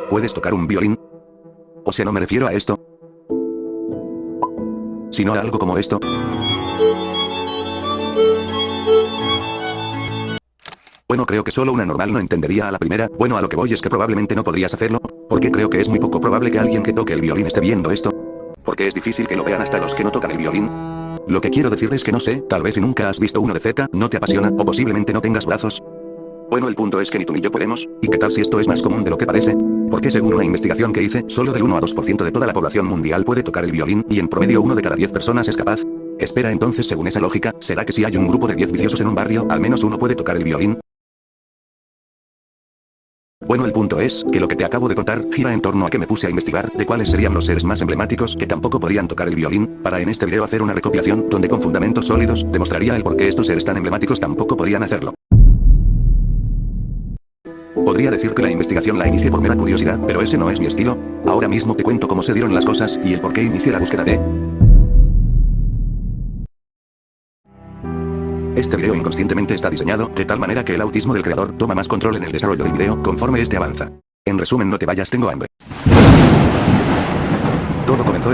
¿Puedes tocar un violín? O sea, no me refiero a esto, sino a algo como esto. Bueno, creo que solo una normal no entendería a la primera. Bueno, a lo que voy es que probablemente no podrías hacerlo, porque creo que es muy poco probable que alguien que toque el violín esté viendo esto. Porque es difícil que lo vean hasta los que no tocan el violín. Lo que quiero decir es que no sé, tal vez si nunca has visto uno de cerca, no te apasiona, o posiblemente no tengas brazos. Bueno, el punto es que ni tú ni yo podemos, ¿y qué tal si esto es más común de lo que parece? Porque según una investigación que hice, solo del 1 a 2% de toda la población mundial puede tocar el violín, y en promedio 1 de cada 10 personas es capaz. Espera, entonces según esa lógica, ¿será que si hay un grupo de 10 viciosos en un barrio, al menos uno puede tocar el violín? Bueno, el punto es, que lo que te acabo de contar, gira en torno a que me puse a investigar, de cuáles serían los seres más emblemáticos que tampoco podrían tocar el violín, para en este video hacer una recopilación, donde con fundamentos sólidos, demostraría el por qué estos seres tan emblemáticos tampoco podrían hacerlo. Podría decir que la investigación la inicié por mera curiosidad, pero ese no es mi estilo. Ahora mismo te cuento cómo se dieron las cosas, y el por qué inicié la búsqueda de... Este video inconscientemente está diseñado, de tal manera que el autismo del creador toma más control en el desarrollo del video, conforme este avanza. En resumen, no te vayas, tengo hambre. Todo comenzó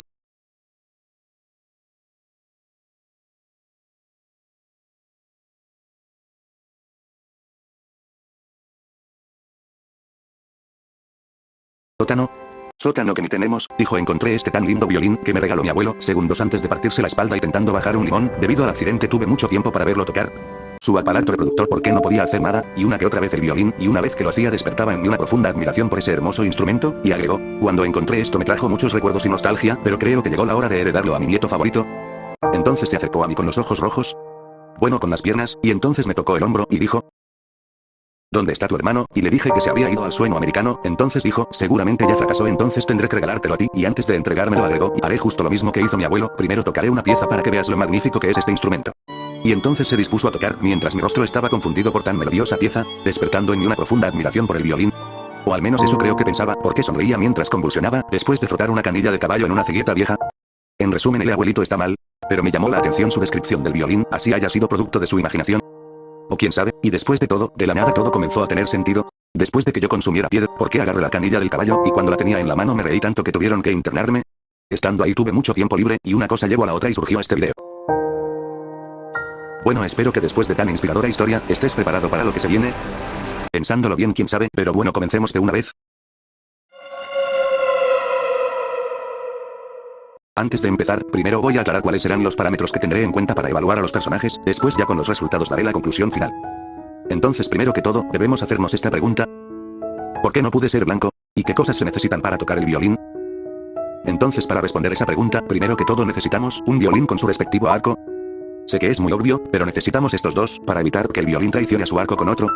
sótano. Sótano que ni tenemos, dijo, encontré este tan lindo violín que me regaló mi abuelo, segundos antes de partirse la espalda intentando bajar un limón, debido al accidente tuve mucho tiempo para verlo tocar. Su aparato reproductor porque no podía hacer nada, y una que otra vez el violín, y una vez que lo hacía despertaba en mí una profunda admiración por ese hermoso instrumento, y agregó, cuando encontré esto me trajo muchos recuerdos y nostalgia, pero creo que llegó la hora de heredarlo a mi nieto favorito. Entonces se acercó a mí con los ojos rojos, bueno, con las piernas, y entonces me tocó el hombro, y dijo, ¿dónde está tu hermano? Y le dije que se había ido al sueño americano, entonces dijo, seguramente ya fracasó, entonces tendré que regalártelo a ti, y antes de entregármelo agregó, y haré justo lo mismo que hizo mi abuelo, primero tocaré una pieza para que veas lo magnífico que es este instrumento. Y entonces se dispuso a tocar, mientras mi rostro estaba confundido por tan melodiosa pieza, despertando en mí una profunda admiración por el violín. O al menos eso creo que pensaba, porque sonreía mientras convulsionaba, después de frotar una canilla de caballo en una cegueta vieja. En resumen, el abuelito está mal, pero me llamó la atención su descripción del violín, así haya sido producto de su imaginación. O quién sabe, y después de todo, de la nada todo comenzó a tener sentido. Después de que yo consumiera piedra, ¿por qué agarré la canilla del caballo? Y cuando la tenía en la mano me reí tanto que tuvieron que internarme. Estando ahí tuve mucho tiempo libre, y una cosa llevó a la otra y surgió este video. Bueno, espero que después de tan inspiradora historia, estés preparado para lo que se viene. Pensándolo bien, quién sabe, pero bueno, comencemos de una vez. Antes de empezar, primero voy a aclarar cuáles serán los parámetros que tendré en cuenta para evaluar a los personajes, después ya con los resultados daré la conclusión final. Entonces, primero que todo, debemos hacernos esta pregunta. ¿Por qué no pude ser blanco? ¿Y qué cosas se necesitan para tocar el violín? Entonces, para responder esa pregunta, primero que todo necesitamos un violín con su respectivo arco. Sé que es muy obvio, pero necesitamos estos dos, para evitar que el violín traicione a su arco con otro.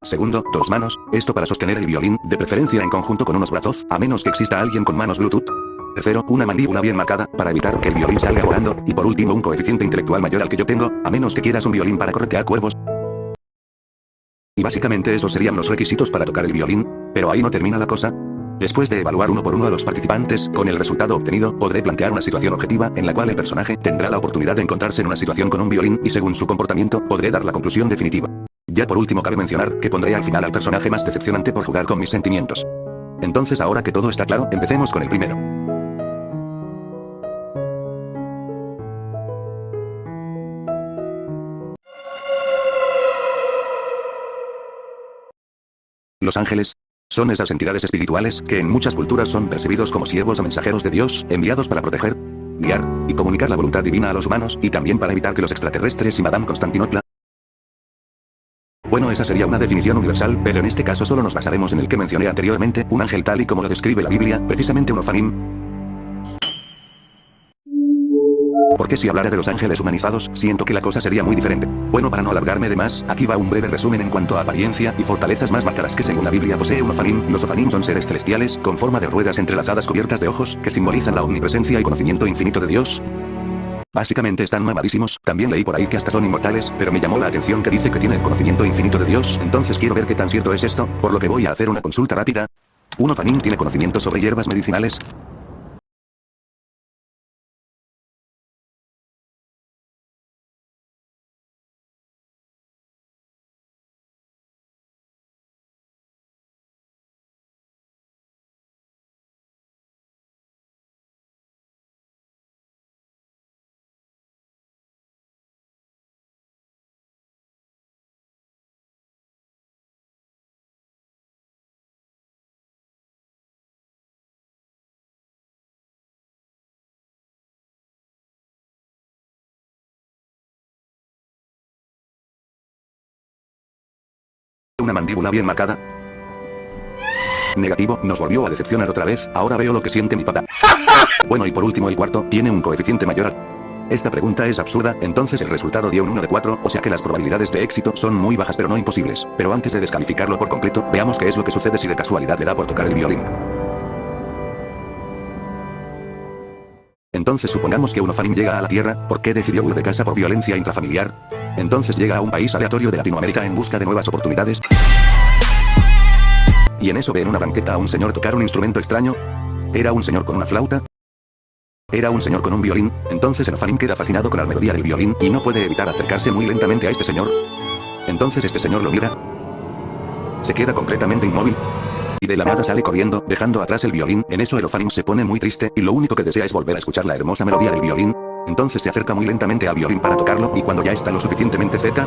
Segundo, dos manos, esto para sostener el violín, de preferencia en conjunto con unos brazos, a menos que exista alguien con manos Bluetooth. Tercero, una mandíbula bien marcada, para evitar que el violín salga volando, y por último un coeficiente intelectual mayor al que yo tengo, a menos que quieras un violín para corretear cuervos. Y básicamente esos serían los requisitos para tocar el violín, pero ahí no termina la cosa. Después de evaluar uno por uno a los participantes, con el resultado obtenido, podré plantear una situación objetiva, en la cual el personaje tendrá la oportunidad de encontrarse en una situación con un violín, y según su comportamiento, podré dar la conclusión definitiva. Ya por último cabe mencionar, que pondré al final al personaje más decepcionante por jugar con mis sentimientos. Entonces ahora que todo está claro, empecemos con el primero. Los ángeles son esas entidades espirituales que en muchas culturas son percibidos como siervos o mensajeros de Dios, enviados para proteger, guiar y comunicar la voluntad divina a los humanos, y también para evitar que los extraterrestres invadan Constantinopla. Bueno, esa sería una definición universal, pero en este caso solo nos basaremos en el que mencioné anteriormente, un ángel tal y como lo describe la Biblia, precisamente un ofanim. Porque si hablara de los ángeles humanizados, siento que la cosa sería muy diferente. Bueno, para no alargarme de más, aquí va un breve resumen en cuanto a apariencia y fortalezas más marcadas que según la Biblia posee un ofanim. Los ofanim son seres celestiales, con forma de ruedas entrelazadas cubiertas de ojos, que simbolizan la omnipresencia y conocimiento infinito de Dios. Básicamente están mamadísimos, también leí por ahí que hasta son inmortales, pero me llamó la atención que dice que tiene el conocimiento infinito de Dios, entonces quiero ver qué tan cierto es esto, por lo que voy a hacer una consulta rápida. ¿Un ofanim tiene conocimiento sobre hierbas medicinales? una mandíbula bien marcada? Negativo, nos volvió a decepcionar otra vez, ahora veo lo que siente mi papá. Bueno, y por último el cuarto, tiene un coeficiente mayor. Esta pregunta es absurda, entonces el resultado dio un 1 de 4, o sea que las probabilidades de éxito son muy bajas pero no imposibles. Pero antes de descalificarlo por completo, veamos qué es lo que sucede si de casualidad le da por tocar el violín. Entonces supongamos que un orfanín llega a la Tierra, ¿por qué decidió huir de casa por violencia intrafamiliar? Entonces llega a un país aleatorio de Latinoamérica en busca de nuevas oportunidades. Y en eso ve en una banqueta a un señor tocar un instrumento extraño. ¿Era un señor con una flauta? ¿Era un señor con un violín? Entonces el orfanín queda fascinado con la melodía del violín y no puede evitar acercarse muy lentamente a este señor. Entonces este señor lo mira. Se queda completamente inmóvil. Y de la nada sale corriendo, dejando atrás el violín. En eso el orfanín se pone muy triste y lo único que desea es volver a escuchar la hermosa melodía del violín. Entonces se acerca muy lentamente al violín para tocarlo y cuando ya está lo suficientemente cerca,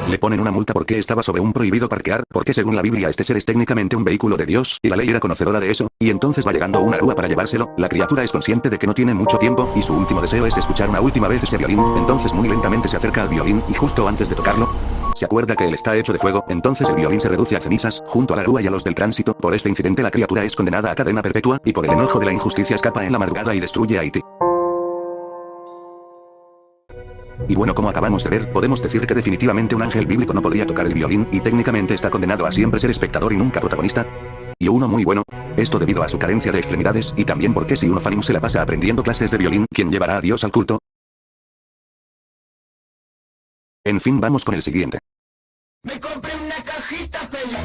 le ponen una multa porque estaba sobre un prohibido parquear, porque según la Biblia este ser es técnicamente un vehículo de Dios, y la ley era conocedora de eso, y entonces va llegando una grúa para llevárselo. La criatura es consciente de que no tiene mucho tiempo, y su último deseo es escuchar una última vez ese violín, entonces muy lentamente se acerca al violín, y justo antes de tocarlo, se acuerda que él está hecho de fuego, entonces el violín se reduce a cenizas, junto a la grúa y a los del tránsito. Por este incidente la criatura es condenada a cadena perpetua, y por el enojo de la injusticia escapa en la madrugada y destruye Haití. Y bueno, como acabamos de ver, podemos decir que definitivamente un ángel bíblico no podría tocar el violín, y técnicamente está condenado a siempre ser espectador y nunca protagonista. Y uno muy bueno. Esto debido a su carencia de extremidades, y también porque si un orfanín se la pasa aprendiendo clases de violín, ¿quién llevará a Dios al culto? En fin, vamos con el siguiente. Me compré una cajita feliz.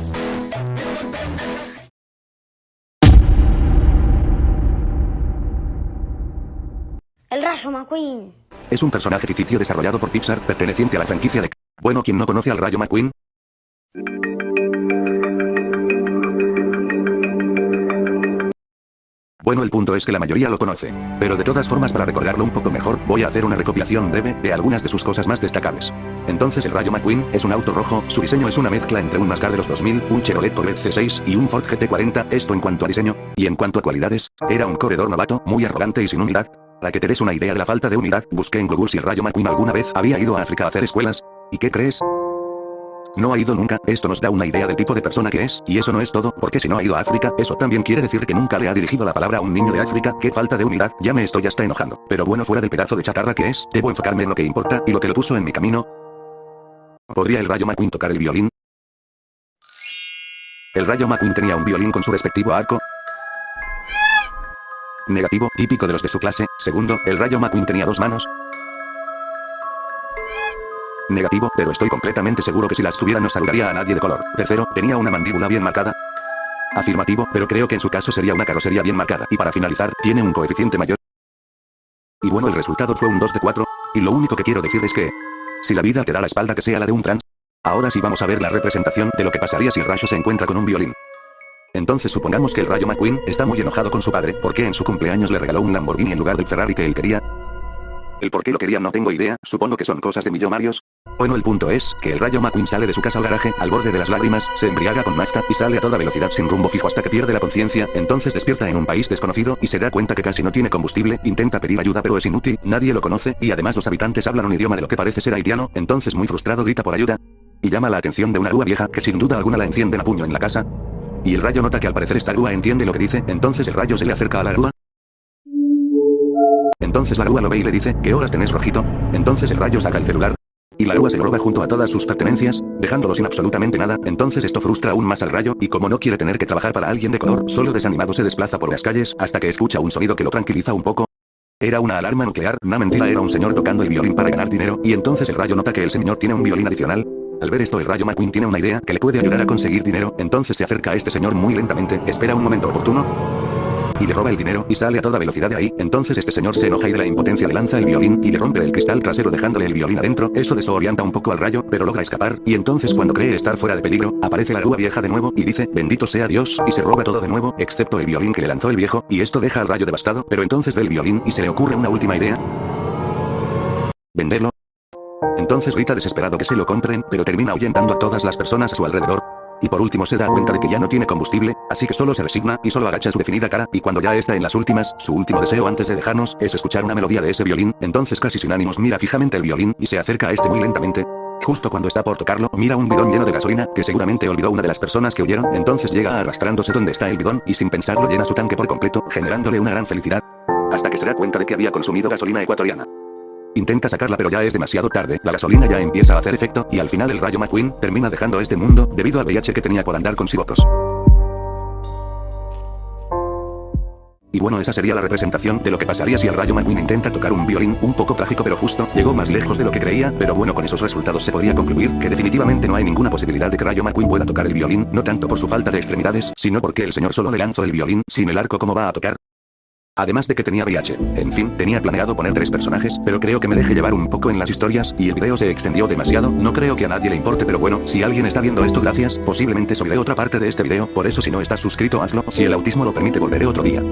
Me compré una cajita. El Rayo McQueen. Es un personaje ficticio desarrollado por Pixar, perteneciente a la franquicia de... Bueno, ¿quién no conoce al Rayo McQueen? Bueno, el punto es que la mayoría lo conoce. Pero de todas formas, para recordarlo un poco mejor, voy a hacer una recopilación breve de algunas de sus cosas más destacables. Entonces el Rayo McQueen es un auto rojo, su diseño es una mezcla entre un NASCAR de los 2000, un Chevrolet Corvette C6 y un Ford GT40, esto en cuanto a diseño, y en cuanto a cualidades, era un corredor novato, muy arrogante y sin unidad. Para que te des una idea de la falta de unidad, busqué en Google si el Rayo McQueen alguna vez había ido a África a hacer escuelas. ¿Y qué crees? No ha ido nunca. Esto nos da una idea del tipo de persona que es, y eso no es todo, porque si no ha ido a África, eso también quiere decir que nunca le ha dirigido la palabra a un niño de África. ¡Qué falta de unidad! Ya me estoy hasta enojando. Pero bueno, fuera del pedazo de chatarra que es, debo enfocarme en lo que importa, y lo que lo puso en mi camino. ¿Podría el Rayo McQueen tocar el violín? El Rayo McQueen tenía un violín con su respectivo arco. Negativo, típico de los de su clase. Segundo, el Rayo McQueen tenía dos manos. Negativo, pero estoy completamente seguro que si las tuviera no saludaría a nadie de color. Tercero, tenía una mandíbula bien marcada. Afirmativo, pero creo que en su caso sería una carosería bien marcada. Y para finalizar, tiene un coeficiente mayor. Y bueno, el resultado fue un 2 de 4. Y lo único que quiero decir es que... si la vida te da la espalda, que sea la de un trans. Ahora sí vamos a ver la representación de lo que pasaría si el Rayo se encuentra con un violín. Entonces supongamos que el Rayo McQueen está muy enojado con su padre porque en su cumpleaños le regaló un Lamborghini en lugar del Ferrari que él quería. El por qué lo quería no tengo idea, supongo que son cosas de millonarios. Bueno, el punto es que el Rayo McQueen sale de su casa al garaje, al borde de las lágrimas, se embriaga con nafta y sale a toda velocidad sin rumbo fijo hasta que pierde la conciencia, entonces despierta en un país desconocido y se da cuenta que casi no tiene combustible, intenta pedir ayuda pero es inútil, nadie lo conoce y además los habitantes hablan un idioma de lo que parece ser haitiano, entonces muy frustrado grita por ayuda. Y llama la atención de una grúa vieja que sin duda alguna la encienden a puño en la casa. Y el Rayo nota que al parecer esta grúa entiende lo que dice, entonces el Rayo se le acerca a la grúa. Entonces la grúa lo ve y le dice, ¿qué horas tenés, rojito? Entonces el Rayo saca el celular. Y la grúa se lo roba junto a todas sus pertenencias, dejándolo sin absolutamente nada, entonces esto frustra aún más al Rayo, y como no quiere tener que trabajar para alguien de color, solo desanimado se desplaza por las calles, hasta que escucha un sonido que lo tranquiliza un poco. Era una alarma nuclear, una mentira, era un señor tocando el violín para ganar dinero, y entonces el Rayo nota que el señor tiene un violín adicional. Al ver esto el Rayo McQueen tiene una idea que le puede ayudar a conseguir dinero, entonces se acerca a este señor muy lentamente, espera un momento oportuno, y le roba el dinero y sale a toda velocidad de ahí, entonces este señor se enoja y de la impotencia le lanza el violín y le rompe el cristal trasero dejándole el violín adentro, eso desorienta un poco al Rayo, pero logra escapar, y entonces cuando cree estar fuera de peligro, aparece la grúa vieja de nuevo y dice, bendito sea Dios, y se roba todo de nuevo, excepto el violín que le lanzó el viejo, y esto deja al Rayo devastado, pero entonces ve el violín y se le ocurre una última idea. Venderlo. Entonces grita desesperado que se lo compren, pero termina ahuyentando a todas las personas a su alrededor. Y por último se da cuenta de que ya no tiene combustible, así que solo se resigna y solo agacha su definida cara, y cuando ya está en las últimas, su último deseo antes de dejarnos es escuchar una melodía de ese violín, entonces casi sin ánimos mira fijamente el violín y se acerca a este muy lentamente. Justo cuando está por tocarlo, mira un bidón lleno de gasolina, que seguramente olvidó una de las personas que huyeron, entonces llega arrastrándose donde está el bidón, y sin pensarlo llena su tanque por completo, generándole una gran felicidad. Hasta que se da cuenta de que había consumido gasolina ecuatoriana. Intenta sacarla pero ya es demasiado tarde, la gasolina ya empieza a hacer efecto, y al final el Rayo McQueen termina dejando este mundo, debido al VIH que tenía por andar con cigotos. Y bueno, esa sería la representación de lo que pasaría si el Rayo McQueen intenta tocar un violín, un poco trágico pero justo, llegó más lejos de lo que creía, pero bueno, con esos resultados se podría concluir que definitivamente no hay ninguna posibilidad de que Rayo McQueen pueda tocar el violín, no tanto por su falta de extremidades, sino porque el señor solo le lanzó el violín, sin el arco ¿cómo va a tocar? Además de que tenía VIH. En fin, tenía planeado poner 3 personajes, pero creo que me dejé llevar un poco en las historias, y el video se extendió demasiado, no creo que a nadie le importe pero bueno, si alguien está viendo esto gracias, posiblemente subiré otra parte de este video, por eso si no estás suscrito hazlo, si el autismo lo permite volveré otro día.